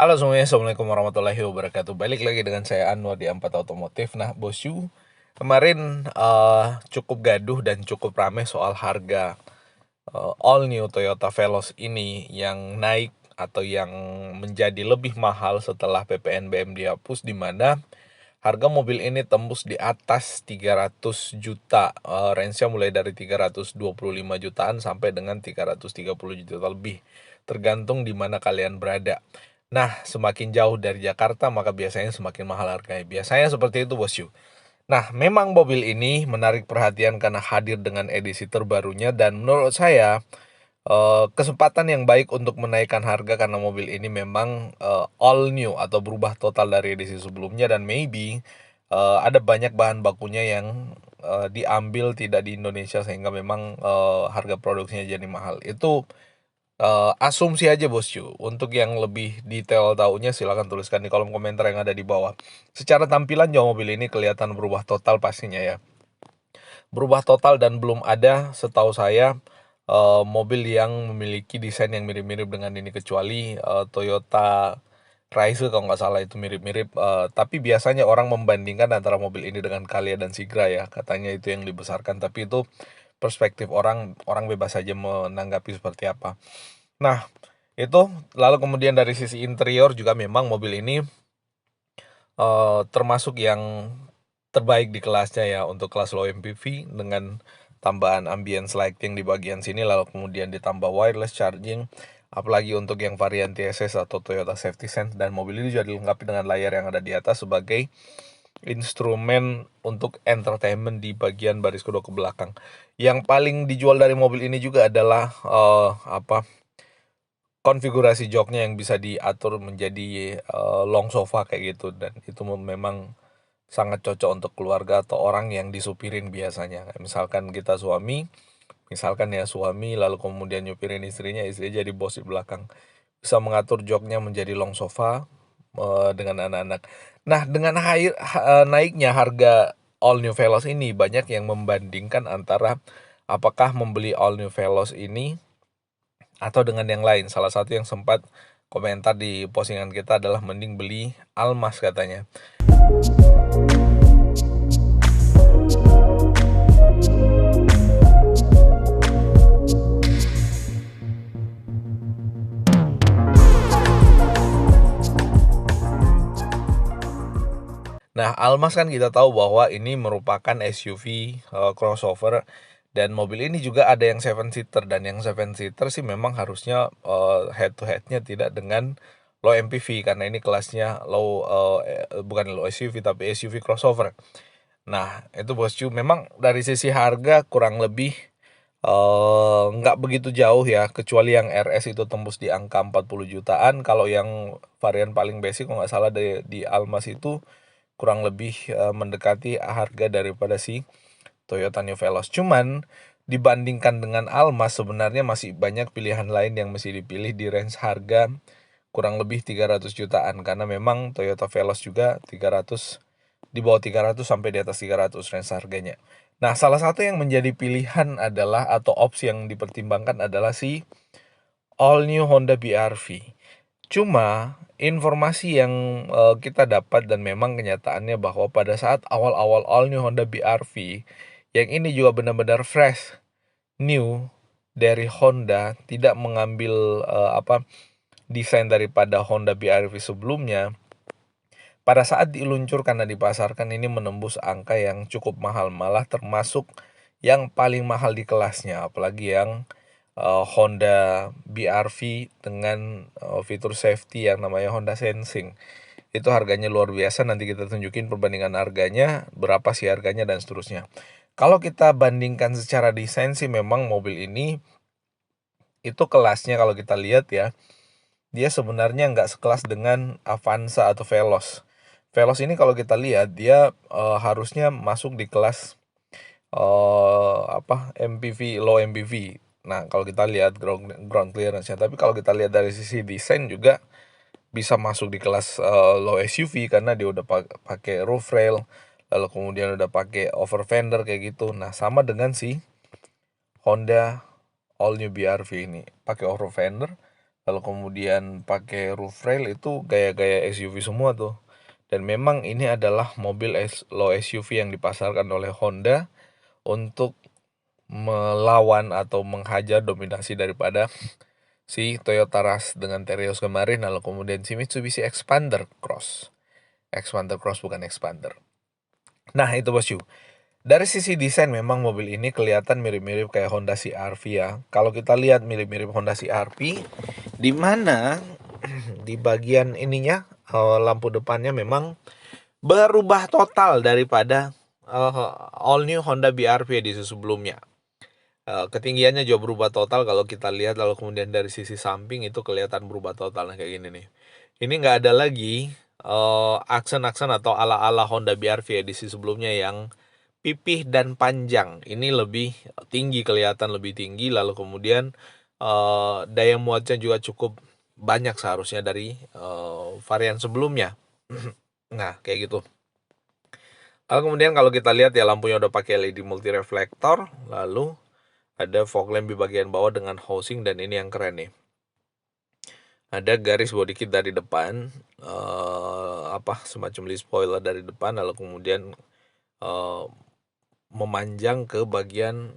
Halo semuanya, Assalamualaikum warahmatullahi wabarakatuh. Balik lagi dengan saya Anwar di Ampat Otomotif. Nah bosku, kemarin cukup gaduh dan cukup ramai soal harga all new Toyota Veloz ini yang naik atau yang menjadi lebih mahal setelah PPNBM dihapus, di mana harga mobil ini tembus di atas 300 juta. Range-nya mulai dari 325 jutaan sampai dengan 330 juta lebih, tergantung di mana kalian berada. Nah, semakin jauh dari Jakarta maka biasanya semakin mahal harganya. Biasanya seperti itu, bosku. Nah, memang mobil ini menarik perhatian karena hadir dengan edisi terbarunya, dan menurut saya kesempatan yang baik untuk menaikkan harga karena mobil ini memang all new atau berubah total dari edisi sebelumnya, dan maybe ada banyak bahan bakunya yang diambil tidak di Indonesia sehingga memang harga produksinya jadi mahal. Itu asumsi aja bosku. Untuk yang lebih detail taunya silahkan tuliskan di kolom komentar yang ada di bawah. Secara tampilan jauh mobil ini kelihatan berubah total pastinya ya. Berubah total, dan belum ada setahu saya mobil yang memiliki desain yang mirip-mirip dengan ini, kecuali Toyota Raise kalau nggak salah, itu mirip-mirip. Tapi biasanya orang membandingkan antara mobil ini dengan Calya dan Sigra ya. Katanya itu yang dibesarkan, tapi itu perspektif orang bebas saja menanggapi seperti apa. Nah, itu lalu kemudian dari sisi interior juga memang mobil ini termasuk yang terbaik di kelasnya ya, untuk kelas low MPV, dengan tambahan ambience lighting di bagian sini, lalu kemudian ditambah wireless charging, apalagi untuk yang varian TSS atau Toyota Safety Sense. Dan mobil ini juga dilengkapi dengan layar yang ada di atas sebagai instrumen untuk entertainment di bagian baris kedua ke belakang. Yang paling dijual dari mobil ini juga adalah konfigurasi joknya yang bisa diatur menjadi long sofa kayak gitu, dan itu memang sangat cocok untuk keluarga atau orang yang disupirin biasanya. Misalkan kita misalkan ya suami lalu kemudian nyupirin istrinya, istri jadi bos di belakang, bisa mengatur joknya menjadi long sofa dengan anak-anak. Nah, dengan naiknya harga all new Veloz ini, banyak yang membandingkan antara apakah membeli all new Veloz ini atau dengan yang lain. Salah satu yang sempat komentar di postingan kita adalah mending beli Almas katanya. Nah, Almas kan kita tahu bahwa ini merupakan SUV crossover, dan mobil ini juga ada yang 7-seater, dan yang 7-seater sih memang harusnya head to headnya tidak dengan low MPV, karena ini kelasnya bukan low SUV tapi SUV crossover. Nah, itu bosku, memang dari sisi harga kurang lebih nggak begitu jauh ya, kecuali yang RS itu tembus di angka 40 jutaan. Kalau yang varian paling basic kalau nggak salah di Almas itu kurang lebih mendekati harga daripada si Toyota New Veloz. Cuman dibandingkan dengan Almas, sebenarnya masih banyak pilihan lain yang mesti dipilih di range harga kurang lebih 300 jutaan, karena memang Toyota Veloz juga 300, di bawah 300 sampai di atas 300 range harganya. Nah, salah satu yang menjadi pilihan adalah, atau opsi yang dipertimbangkan adalah si all new Honda BR-V. Cuma informasi yang kita dapat, dan memang kenyataannya, bahwa pada saat awal-awal all new Honda BR-V yang ini juga benar-benar fresh, new, dari Honda tidak mengambil desain daripada Honda BR-V sebelumnya, pada saat diluncurkan dan dipasarkan ini menembus angka yang cukup mahal, malah termasuk yang paling mahal di kelasnya, apalagi yang Honda BR-V dengan fitur safety yang namanya Honda Sensing. Itu harganya luar biasa, nanti kita tunjukin perbandingan harganya, berapa sih harganya dan seterusnya. Kalau kita bandingkan secara desain sih memang mobil ini itu kelasnya kalau kita lihat ya, dia sebenarnya nggak sekelas dengan Avanza atau Veloz. Veloz ini kalau kita lihat dia harusnya masuk di kelas MPV, low MPV. Nah, kalau kita lihat ground clearance-nya, tapi kalau kita lihat dari sisi desain juga bisa masuk di kelas low SUV karena dia udah pakai roof rail, lalu kemudian udah pakai over fender kayak gitu. Nah, sama dengan si Honda All New BR-V ini, pakai over fender, lalu kemudian pakai roof rail, itu gaya-gaya SUV semua tuh. Dan memang ini adalah mobil low SUV yang dipasarkan oleh Honda untuk melawan atau menghajar dominasi daripada si Toyota Rush dengan Terios kemarin, lalu kemudian si Mitsubishi Expander Cross. Expander Cross bukan Expander. Nah, itu bosku. Dari sisi desain memang mobil ini kelihatan mirip-mirip kayak Honda CR-V ya. Kalau kita lihat mirip-mirip Honda CR-V, di mana di bagian ininya lampu depannya memang berubah total daripada all new Honda BR-V edisi sebelumnya. Ketinggiannya jauh berubah total kalau kita lihat, lalu kemudian dari sisi samping itu kelihatan berubah total. Nah, kayak gini nih. Ini nggak ada lagi aksen-aksen atau ala-ala Honda BR-V edisi sebelumnya yang pipih dan panjang. Ini lebih tinggi, kelihatan lebih tinggi, lalu kemudian daya muatnya juga cukup banyak seharusnya dari varian sebelumnya. Nah, kayak gitu. Lalu kemudian kalau kita lihat ya, lampunya udah pakai LED multi reflektor, lalu ada fog lamp di bagian bawah dengan housing, dan ini yang keren nih. Ada garis body kit dari depan, semacam list spoiler dari depan, lalu kemudian memanjang ke bagian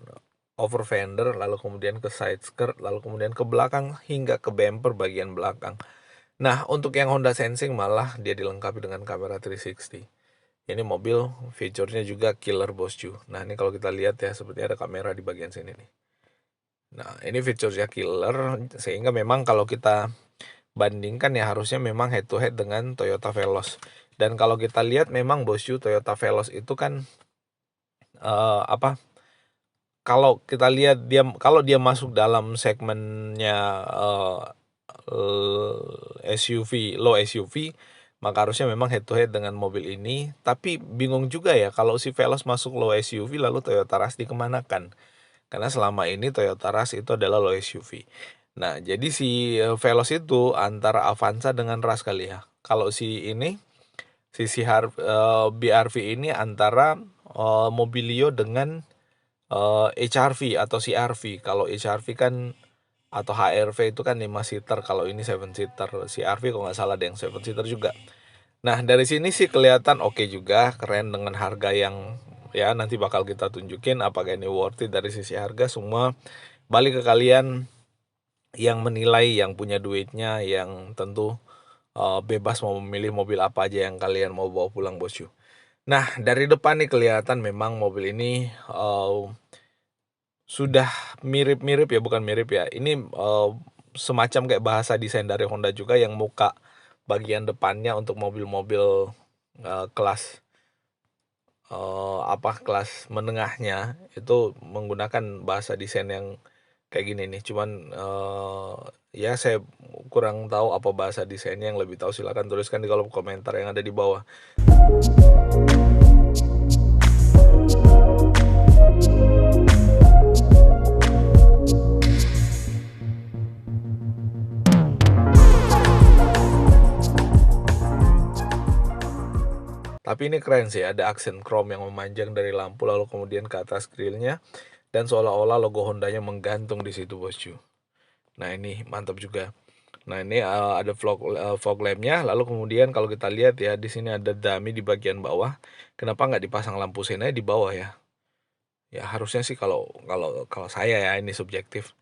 over fender, lalu kemudian ke side skirt, lalu kemudian ke belakang hingga ke bumper bagian belakang. Nah, untuk yang Honda Sensing malah dia dilengkapi dengan kamera 360. Ini mobil fiturnya juga killer bosku. Nah, ini kalau kita lihat ya, seperti ada kamera di bagian sini nih. Nah, ini fiturnya killer, sehingga memang kalau kita bandingkan ya harusnya memang head to head dengan Toyota Veloz. Dan kalau kita lihat memang bosku, Toyota Veloz itu kan kalau kita lihat kalau dia masuk dalam segmennya SUV, low SUV, maka harusnya memang head to head dengan mobil ini. Tapi bingung juga ya kalau si Veloz masuk low SUV lalu Toyota Rush dikemanakan. Karena selama ini Toyota Rush itu adalah low SUV. Nah, jadi si Veloz itu antara Avanza dengan Rush kali ya. Kalau si ini, BR-V ini antara Mobilio dengan HR-V atau CR-V. Kalau HR-V kan atau HR-V itu kan 5 seater, kalau ini 7 seater. CR-V kalau nggak salah ada yang 7 seater juga. Nah, dari sini sih kelihatan oke juga, keren dengan harga yang ya nanti bakal kita tunjukin apakah ini worth it dari sisi harga. Semua balik ke kalian yang menilai, yang punya duitnya, yang tentu bebas mau memilih mobil apa aja yang kalian mau bawa pulang bosku. Nah, dari depan nih kelihatan memang mobil ini sudah mirip-mirip ya, bukan mirip ya. Ini semacam kayak bahasa desain dari Honda juga, yang muka bagian depannya untuk mobil-mobil kelas kelas menengahnya itu menggunakan bahasa desain yang kayak gini nih. Cuman ya saya kurang tahu apa bahasa desainnya, yang lebih tahu silakan tuliskan di kolom komentar yang ada di bawah. Tapi ini keren sih, ada aksen chrome yang memanjang dari lampu lalu kemudian ke atas grillnya, dan seolah-olah logo Hondanya menggantung di situ bosku. Nah, ini mantap juga. Nah, ini ada fog lampnya, lalu kemudian kalau kita lihat ya, di sini ada dummy di bagian bawah. Kenapa nggak dipasang lampu sennya di bawah ya? Ya harusnya sih kalau saya ya, ini subjektif.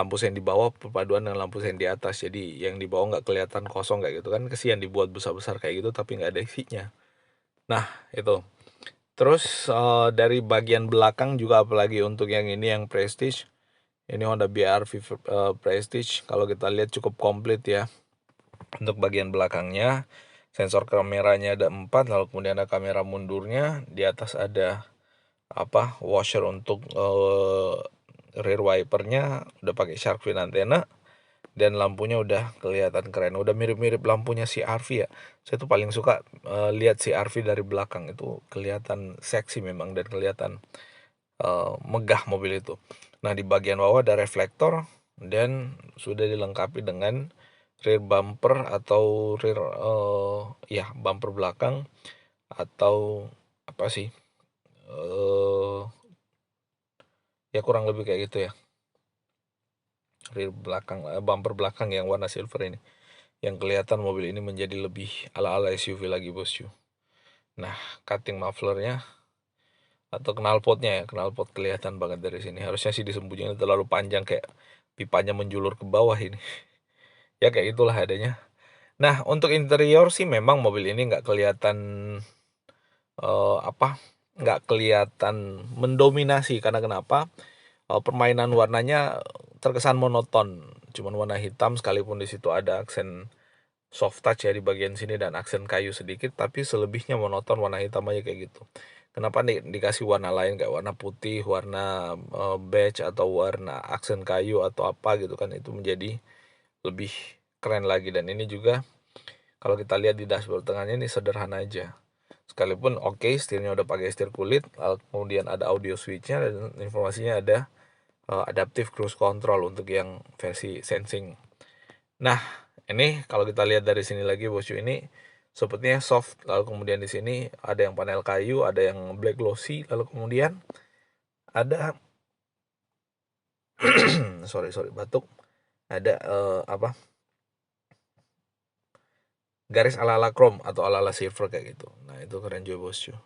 lampu sen di bawah perpaduan dengan lampu sen di atas, jadi yang di bawah nggak kelihatan kosong kayak gitu kan, kesian dibuat besar-besar kayak gitu tapi nggak ada isinya. Nah itu. Terus dari bagian belakang juga, apalagi untuk yang ini yang Prestige, ini Honda BR-V Prestige, kalau kita lihat cukup komplit ya. Untuk bagian belakangnya sensor kameranya ada 4, lalu kemudian ada kamera mundurnya, di atas ada washer untuk rear wipernya, udah pakai shark fin antena, dan lampunya udah kelihatan keren, udah mirip-mirip lampunya CR-V ya. Saya tuh paling suka lihat CR-V dari belakang, itu kelihatan seksi memang dan kelihatan megah mobil itu. Nah di bagian bawah ada reflektor dan sudah dilengkapi dengan rear bumper atau rear bumper belakang, atau apa sih, ya kurang lebih kayak gitu ya, rear belakang, bumper belakang yang warna silver ini, yang kelihatan mobil ini menjadi lebih ala-ala SUV lagi bosku. Nah cutting mufflernya atau knalpotnya ya, knalpot kelihatan banget dari sini, harusnya sih disembunyikan, terlalu panjang kayak pipanya menjulur ke bawah ini. Ya kayak itulah adanya. Nah untuk interior sih memang mobil ini nggak kelihatan eh, apa nggak kelihatan mendominasi, karena kenapa? Permainan warnanya terkesan monoton, cuman warna hitam, sekalipun di situ ada aksen soft touch ya di bagian sini dan aksen kayu sedikit, tapi selebihnya monoton warna hitam aja kayak gitu. Kenapa nih dikasih warna lain kayak warna putih, warna beige, atau warna aksen kayu atau apa gitu kan, itu menjadi lebih keren lagi. Dan ini juga kalau kita lihat di dashboard tengahnya ini sederhana aja, sekalipun setirnya udah pakai setir kulit, kemudian ada audio switchnya dan informasinya ada adaptive cruise control untuk yang versi sensing. Nah ini kalau kita lihat dari sini lagi bosku, ini sepertinya soft, lalu kemudian di sini ada yang panel kayu, ada yang black glossy, lalu kemudian ada sorry batuk, ada garis ala-ala chrome atau ala-ala silver kayak gitu. Nah itu keren juga bosku.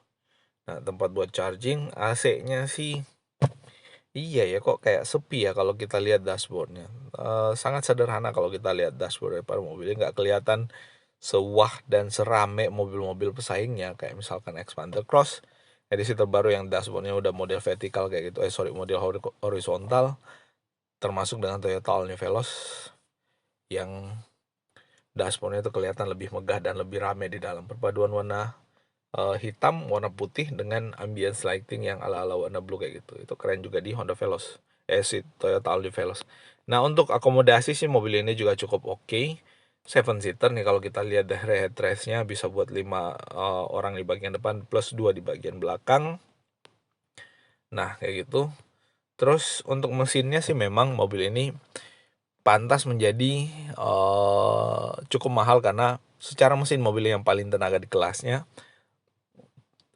Nah tempat buat charging, AC-nya sih iya ya, kok kayak sepi ya kalau kita lihat dashboardnya. Sangat sederhana kalau kita lihat dashboard daripada mobilnya, nggak kelihatan sewah dan serame mobil-mobil pesaingnya kayak misalkan Xpander Cross edisi terbaru yang dashboardnya udah model vertikal kayak gitu, model horizontal, termasuk dengan Toyota All New Veloz yang dashboardnya itu kelihatan lebih megah dan lebih rame di dalam, perpaduan warna hitam, warna putih dengan ambience lighting yang ala-ala warna blue kayak gitu. Itu keren juga di Honda Veloz, si Toyota All New Veloz. Nah untuk akomodasi sih mobil ini juga cukup oke. 7-seater nih kalau kita lihat dari headrestnya, bisa buat 5 orang di bagian depan plus 2 di bagian belakang. Nah kayak gitu. Terus untuk mesinnya sih memang mobil ini pantas menjadi cukup mahal, karena secara mesin mobil yang paling tenaga di kelasnya,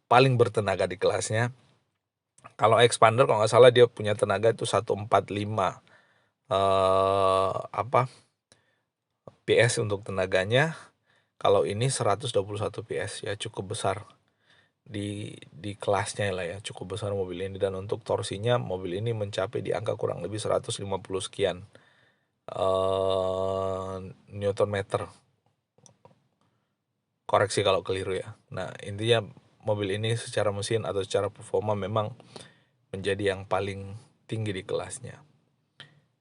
paling bertenaga di kelasnya. Kalau Xpander kalau nggak salah dia punya tenaga itu 145 PS untuk tenaganya. Kalau ini 121 PS ya, cukup besar di kelasnya lah ya, cukup besar mobil ini. Dan untuk torsinya mobil ini mencapai di angka kurang lebih 150 sekian Newton meter. Koreksi kalau keliru ya. Nah intinya mobil ini secara mesin atau secara performa memang menjadi yang paling tinggi di kelasnya.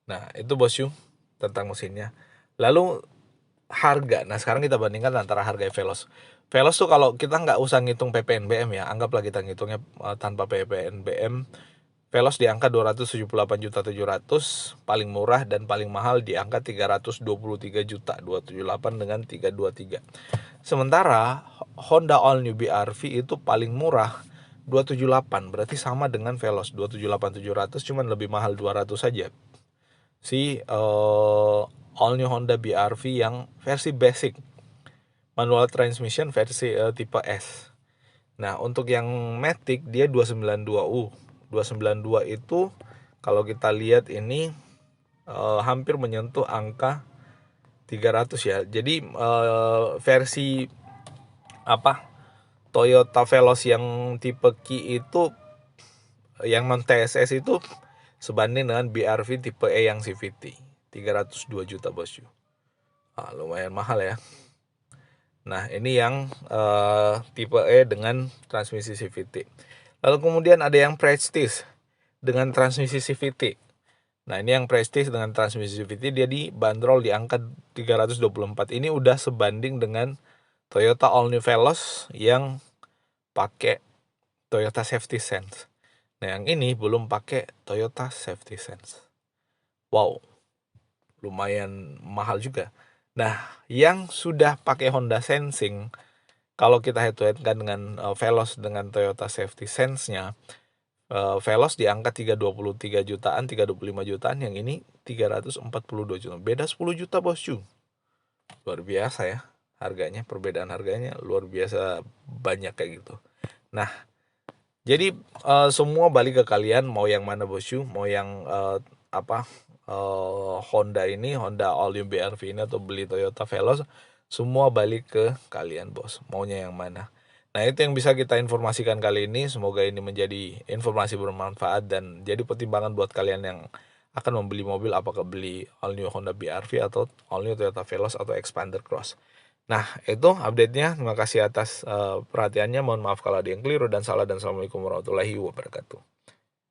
Nah itu bosku tentang mesinnya. Lalu harga. Nah sekarang kita bandingkan antara harga Veloz. Veloz tuh kalau kita nggak usah ngitung PPNBM ya, anggaplah kita ngitungnya tanpa PPNBM. Veloz di angka 278.700.000 paling murah, dan paling mahal di angka 323.278 dengan 323. Sementara Honda All New BR-V itu paling murah 278, berarti sama dengan Veloz 278.700, cuman lebih mahal 200 saja. Si All New Honda BR-V yang versi basic, manual transmission versi tipe S. Nah untuk yang Matic dia 292U. 292 itu kalau kita lihat ini hampir menyentuh angka 300 ya. Jadi versi Toyota Veloz yang tipe Ki itu, yang non TSS itu sebanding dengan BRV tipe E yang CVT 302 juta bosku. Lumayan mahal ya. Nah, ini yang tipe E dengan transmisi CVT. Lalu kemudian ada yang Prestige dengan transmisi CVT. Nah, ini yang Prestige dengan transmisi CVT, dia dibanderol di angka 324. Ini udah sebanding dengan Toyota All New Veloz yang pakai Toyota Safety Sense. Nah, yang ini belum pakai Toyota Safety Sense. Wow, lumayan mahal juga. Nah, yang sudah pakai Honda Sensing, kalau kita head to head kan dengan Veloz dengan Toyota Safety Sense-nya, Veloz di angka 323 jutaan, 325 jutaan, yang ini 342 juta. Beda 10 juta bosku. Luar biasa ya harganya, perbedaan harganya luar biasa banyak kayak gitu. Nah, jadi semua balik ke kalian mau yang mana bosku, mau yang Honda ini, Honda All New BRV ini, atau beli Toyota Veloz, semua balik ke kalian bos, maunya yang mana. Nah, itu yang bisa kita informasikan kali ini. Semoga ini menjadi informasi bermanfaat dan jadi pertimbangan buat kalian yang akan membeli mobil, apakah beli All New Honda BRV atau All New Toyota Veloz atau Xpander Cross. Nah, itu update-nya. Terima kasih atas perhatiannya. Mohon maaf kalau ada yang keliru dan salah, dan assalamualaikum warahmatullahi wabarakatuh.